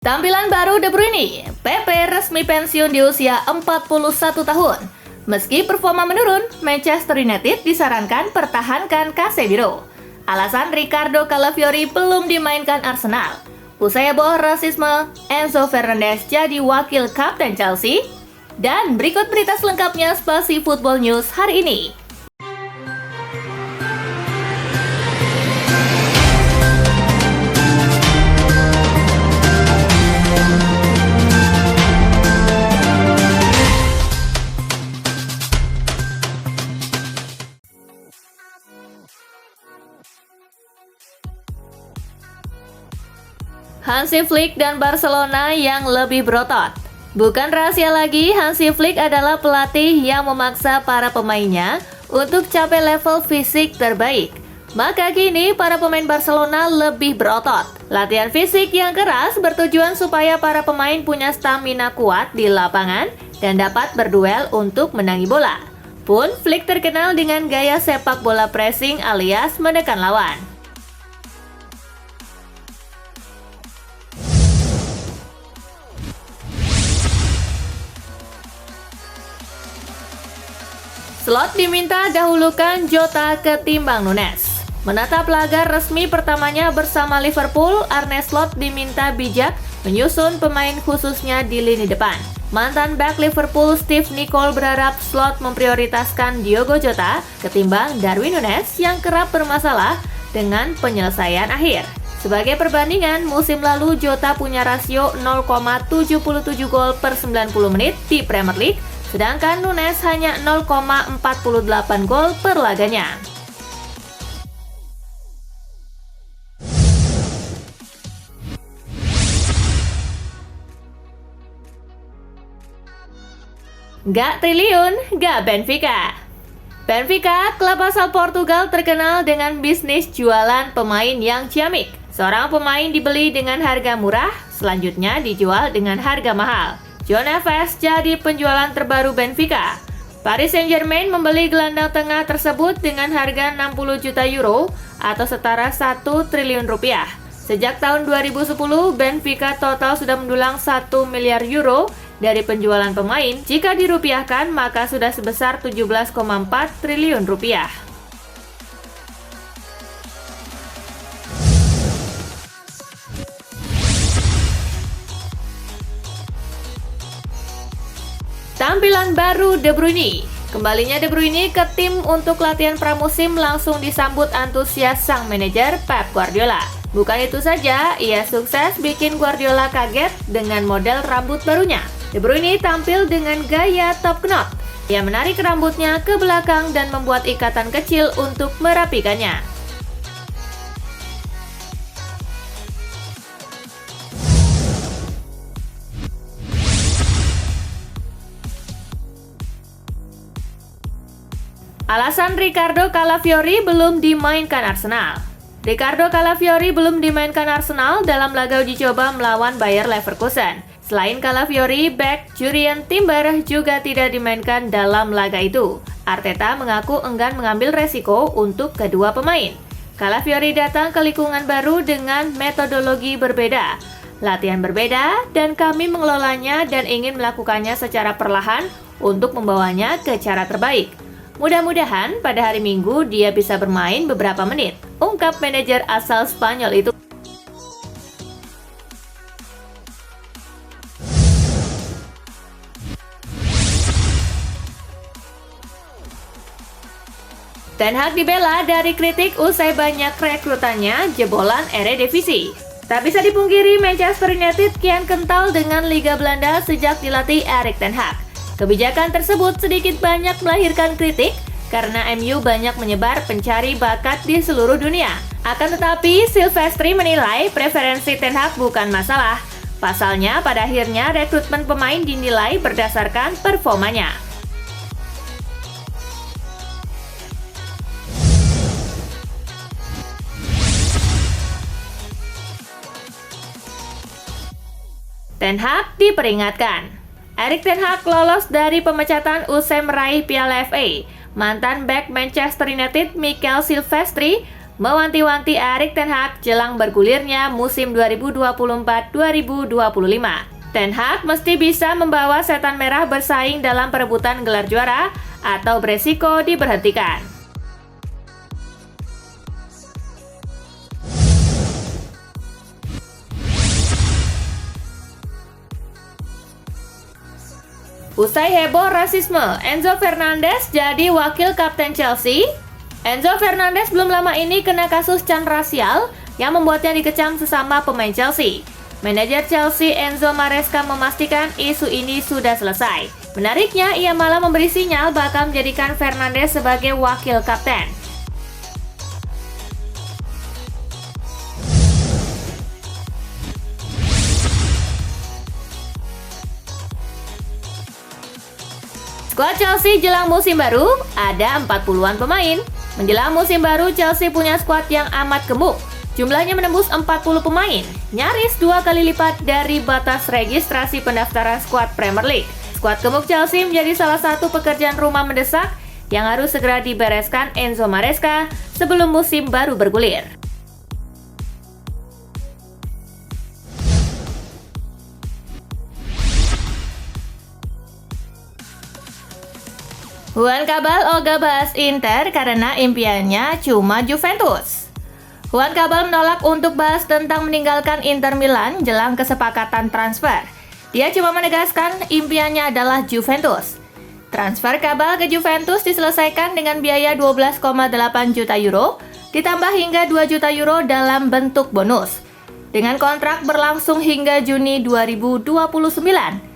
Tampilan baru De Bruyne, PP resmi pensiun di usia 41 tahun. Meski performa menurun, Manchester United disarankan pertahankan Casemiro. Alasan Ricardo Calafiori belum dimainkan Arsenal. Usai heboh rasisme, Enzo Fernandez jadi wakil kapten Chelsea. Dan berikut berita selengkapnya Spasi Football News hari ini. Hansi Flick dan Barcelona yang lebih berotot. Bukan rahasia lagi, Hansi Flick adalah pelatih yang memaksa para pemainnya untuk capai level fisik terbaik. Maka kini para pemain Barcelona lebih berotot. Latihan fisik yang keras bertujuan supaya para pemain punya stamina kuat di lapangan dan dapat berduel untuk menangi bola. Pun Flick terkenal dengan gaya sepak bola pressing alias menekan lawan. Slot diminta dahulukan Jota ketimbang Nunes. Menatap laga resmi pertamanya bersama Liverpool, Arne Slot diminta bijak menyusun pemain khususnya di lini depan. Mantan bek Liverpool Steve Nicol berharap Slot memprioritaskan Diogo Jota ketimbang Darwin Nunes yang kerap bermasalah dengan penyelesaian akhir. Sebagai perbandingan, musim lalu Jota punya rasio 0,77 gol per 90 menit di Premier League, sedangkan Nunes hanya 0,48 gol per laganya. Gak triliun, gak Benfica. Benfica, klub asal Portugal terkenal dengan bisnis jualan pemain yang ciamik. Seorang pemain dibeli dengan harga murah, selanjutnya dijual dengan harga mahal. John Neves jadi penjualan terbaru Benfica. Paris Saint-Germain membeli gelandang tengah tersebut dengan harga 60 juta euro atau setara 1 triliun rupiah. Sejak tahun 2010, Benfica total sudah mendulang 1 miliar euro dari penjualan pemain. Jika dirupiahkan, maka sudah sebesar 17,4 triliun rupiah. Tampilan baru De Bruyne. Kembalinya De Bruyne ke tim untuk latihan pramusim langsung disambut antusias sang manajer Pep Guardiola. Bukan itu saja, ia sukses bikin Guardiola kaget dengan model rambut barunya. De Bruyne tampil dengan gaya top knot. Ia menarik rambutnya ke belakang dan membuat ikatan kecil untuk merapikannya. Alasan Ricardo Calafiori belum dimainkan Arsenal. Ricardo Calafiori belum dimainkan Arsenal dalam laga uji coba melawan Bayer Leverkusen. Selain Calafiori, bek Jurrien Timber juga tidak dimainkan dalam laga itu. Arteta mengaku enggan mengambil resiko untuk kedua pemain. Calafiori datang ke lingkungan baru dengan metodologi berbeda, latihan berbeda, dan kami mengelolanya dan ingin melakukannya secara perlahan untuk membawanya ke cara terbaik. Mudah-mudahan pada hari Minggu dia bisa bermain beberapa menit, ungkap manajer asal Spanyol itu. Ten Hag dibela dari kritik usai banyak rekrutannya jebolan Eredivisie. Tak bisa dipungkiri Manchester United kian kental dengan Liga Belanda sejak dilatih Erik ten Hag. Kebijakan tersebut sedikit banyak melahirkan kritik karena MU banyak menyebar pencari bakat di seluruh dunia. Akan tetapi, Silvestri menilai preferensi Ten Hag bukan masalah. Pasalnya, pada akhirnya rekrutmen pemain dinilai berdasarkan performanya. Ten Hag diperingatkan. Erik ten Hag lolos dari pemecatan usai meraih Piala FA. Mantan bek Manchester United Mikael Silvestri mewanti-wanti Erik ten Hag jelang bergulirnya musim 2024-2025. Ten Hag mesti bisa membawa Setan Merah bersaing dalam perebutan gelar juara atau beresiko diberhentikan. Usai heboh rasisme, Enzo Fernandez jadi wakil kapten Chelsea. Enzo Fernandez belum lama ini kena kasus can rasial yang membuatnya dikecam sesama pemain Chelsea. Manajer Chelsea Enzo Maresca memastikan isu ini sudah selesai. Menariknya, ia malah memberi sinyal bakal menjadikan Fernandes sebagai wakil kapten. Skuad Chelsea jelang musim baru, ada 40-an pemain. Menjelang musim baru, Chelsea punya skuad yang amat gemuk. Jumlahnya menembus 40 pemain, nyaris 2 kali lipat dari batas registrasi pendaftaran skuad Premier League. Skuad gemuk Chelsea menjadi salah satu pekerjaan rumah mendesak yang harus segera dibereskan Enzo Maresca sebelum musim baru bergulir. Juan Cabal ogah bahas Inter karena impiannya cuma Juventus. Juan Cabal menolak untuk bahas tentang meninggalkan Inter Milan jelang kesepakatan transfer. Dia cuma menegaskan impiannya adalah Juventus. Transfer Cabal ke Juventus diselesaikan dengan biaya 12,8 juta euro, ditambah hingga 2 juta euro dalam bentuk bonus. Dengan kontrak berlangsung hingga Juni 2029.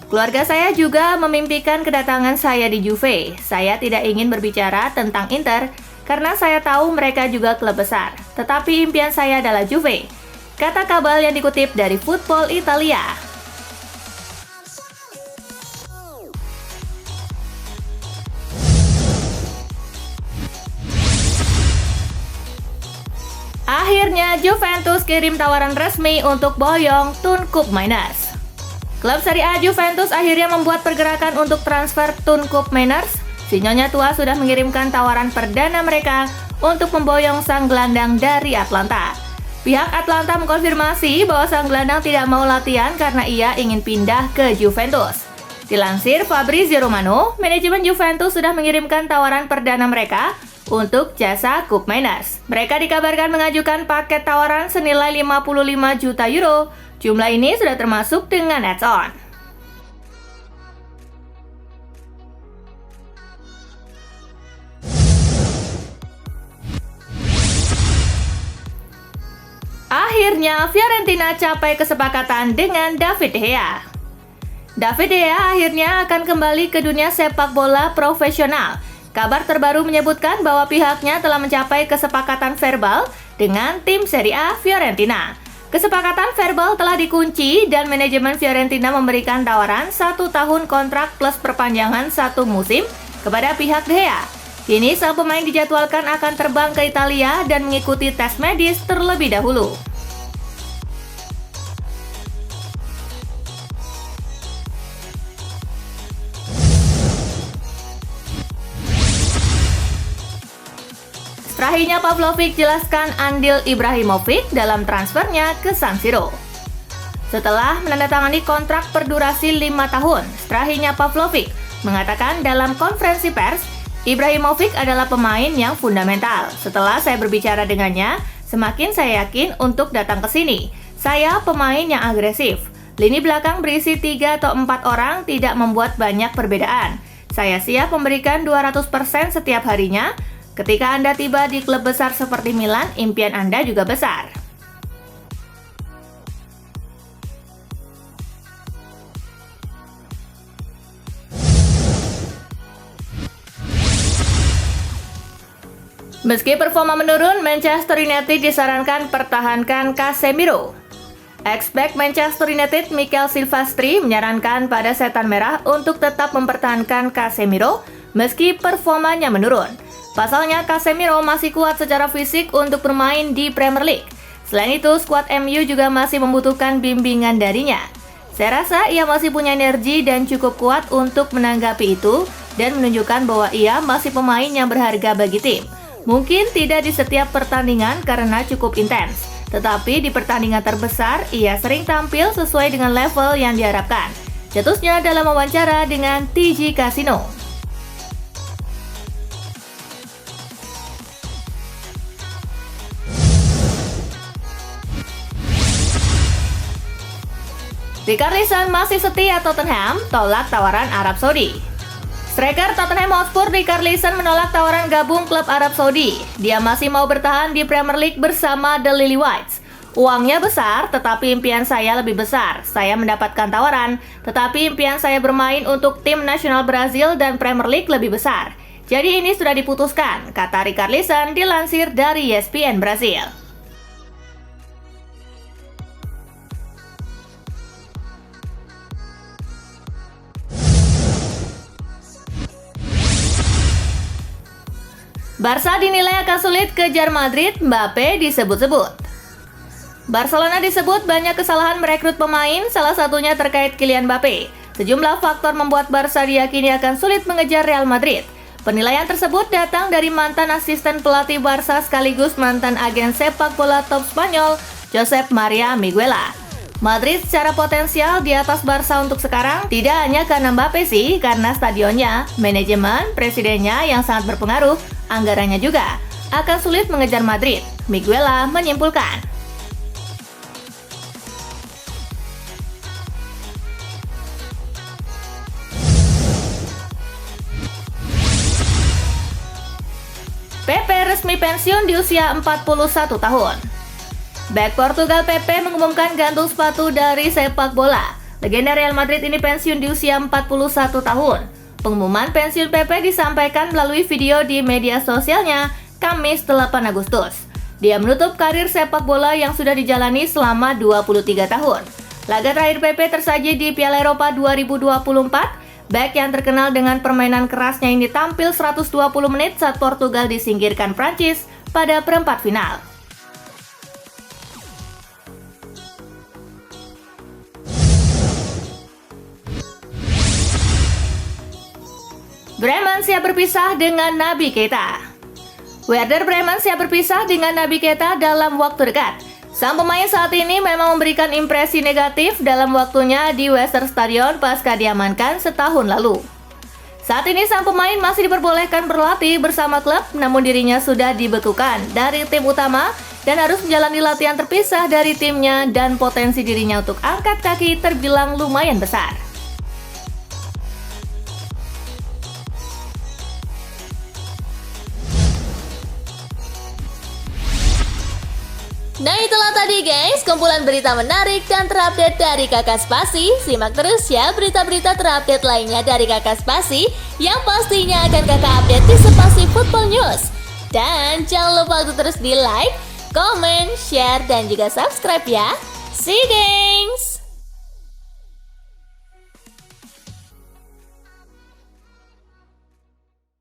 Keluarga saya juga memimpikan kedatangan saya di Juve. Saya tidak ingin berbicara tentang Inter karena saya tahu mereka juga klub besar. Tetapi impian saya adalah Juve, kata Cabal yang dikutip dari Football Italia. Akhirnya Juventus kirim tawaran resmi untuk boyong Tun Koop Mainers. Klub Serie A Juventus akhirnya membuat pergerakan untuk transfer Tun Koop Mainers. Si Nyonya tua sudah mengirimkan tawaran perdana mereka untuk memboyong sang gelandang dari Atlanta. Pihak Atlanta mengkonfirmasi bahwa sang gelandang tidak mau latihan karena ia ingin pindah ke Juventus. Dilansir Fabrizio Romano, manajemen Juventus sudah mengirimkan tawaran perdana mereka untuk jasa Koop Mainers. Mereka dikabarkan mengajukan paket tawaran senilai 55 juta euro. Jumlah ini sudah termasuk dengan add-on. Akhirnya Fiorentina capai kesepakatan dengan David De Gea. David De Gea akhirnya akan kembali ke dunia sepak bola profesional. Kabar terbaru menyebutkan bahwa pihaknya telah mencapai kesepakatan verbal dengan tim Serie A Fiorentina. Kesepakatan verbal telah dikunci dan manajemen Fiorentina memberikan tawaran 1 tahun kontrak plus perpanjangan 1 musim kepada pihak De Gea. Kini sang pemain dijadwalkan akan terbang ke Italia dan mengikuti tes medis terlebih dahulu. Strahinya Pavlovic jelaskan andil Ibrahimovic dalam transfernya ke San Siro. Setelah menandatangani kontrak berdurasi 5 tahun, Strahinya Pavlovic mengatakan dalam konferensi pers, Ibrahimovic adalah pemain yang fundamental. Setelah saya berbicara dengannya, semakin saya yakin untuk datang ke sini. Saya pemain yang agresif. Lini belakang berisi 3 atau 4 orang tidak membuat banyak perbedaan. Saya siap memberikan 200% setiap harinya. Ketika Anda tiba di klub besar seperti Milan, impian Anda juga besar. Meski performa menurun, Manchester United disarankan pertahankan Casemiro. Ex-back Manchester United Mikel Silvestri menyarankan pada Setan Merah untuk tetap mempertahankan Casemiro meski performanya menurun. Pasalnya, Casemiro masih kuat secara fisik untuk bermain di Premier League. Selain itu, skuad MU juga masih membutuhkan bimbingan darinya. Saya rasa ia masih punya energi dan cukup kuat untuk menanggapi itu dan menunjukkan bahwa ia masih pemain yang berharga bagi tim. Mungkin tidak di setiap pertandingan karena cukup intens, tetapi di pertandingan terbesar, ia sering tampil sesuai dengan level yang diharapkan. Cetusnya dalam wawancara dengan TG Casino. Richarlison masih setia Tottenham, tolak tawaran Arab Saudi. Striker Tottenham Hotspur Richarlison menolak tawaran gabung klub Arab Saudi. Dia masih mau bertahan di Premier League bersama The Lily Whites. Uangnya besar, tetapi impian saya lebih besar. Saya mendapatkan tawaran, tetapi impian saya bermain untuk tim nasional Brazil dan Premier League lebih besar. Jadi ini sudah diputuskan, kata Richarlison dilansir dari ESPN Brazil. Barca dinilai akan sulit kejar Madrid, Mbappe disebut-sebut. Barcelona disebut banyak kesalahan merekrut pemain, salah satunya terkait Kylian Mbappe. Sejumlah faktor membuat Barca diyakini akan sulit mengejar Real Madrid. Penilaian tersebut datang dari mantan asisten pelatih Barca sekaligus mantan agen sepak bola top Spanyol, Josep Maria Miguela. Madrid secara potensial di atas Barca untuk sekarang, tidak hanya karena Mbappe sih, karena stadionnya, manajemen, presidennya yang sangat berpengaruh, anggarannya juga akan sulit mengejar Madrid, Miguela menyimpulkan. Pepe resmi pensiun di usia 41 tahun. Bek Portugal Pepe mengumumkan gantung sepatu dari sepak bola. Legenda Real Madrid ini pensiun di usia 41 tahun. Pengumuman pensiun Pepe disampaikan melalui video di media sosialnya Kamis 8 Agustus. Dia menutup karir sepak bola yang sudah dijalani selama 23 tahun. Laga terakhir Pepe tersaji di Piala Eropa 2024. Bek yang terkenal dengan permainan kerasnya ini tampil 120 menit saat Portugal disingkirkan Prancis pada perempat final. Bremen siap berpisah dengan Naby Keita. Werder Bremen siap berpisah dengan Naby Keita dalam waktu dekat. Sang pemain saat ini memang memberikan impresi negatif dalam waktunya di Weserstadion pasca diamankan setahun lalu. Saat ini sang pemain masih diperbolehkan berlatih bersama klub, namun dirinya sudah dibekukan dari tim utama dan harus menjalani latihan terpisah dari timnya, dan potensi dirinya untuk angkat kaki terbilang lumayan besar. Nah itulah tadi guys, kumpulan berita menarik dan terupdate dari Kakak Spasi. Simak terus ya berita-berita terupdate lainnya dari Kakak Spasi yang pastinya akan Kakak update di Spasi Football News. Dan jangan lupa untuk terus di like, comment, share, dan juga subscribe ya. See you guys!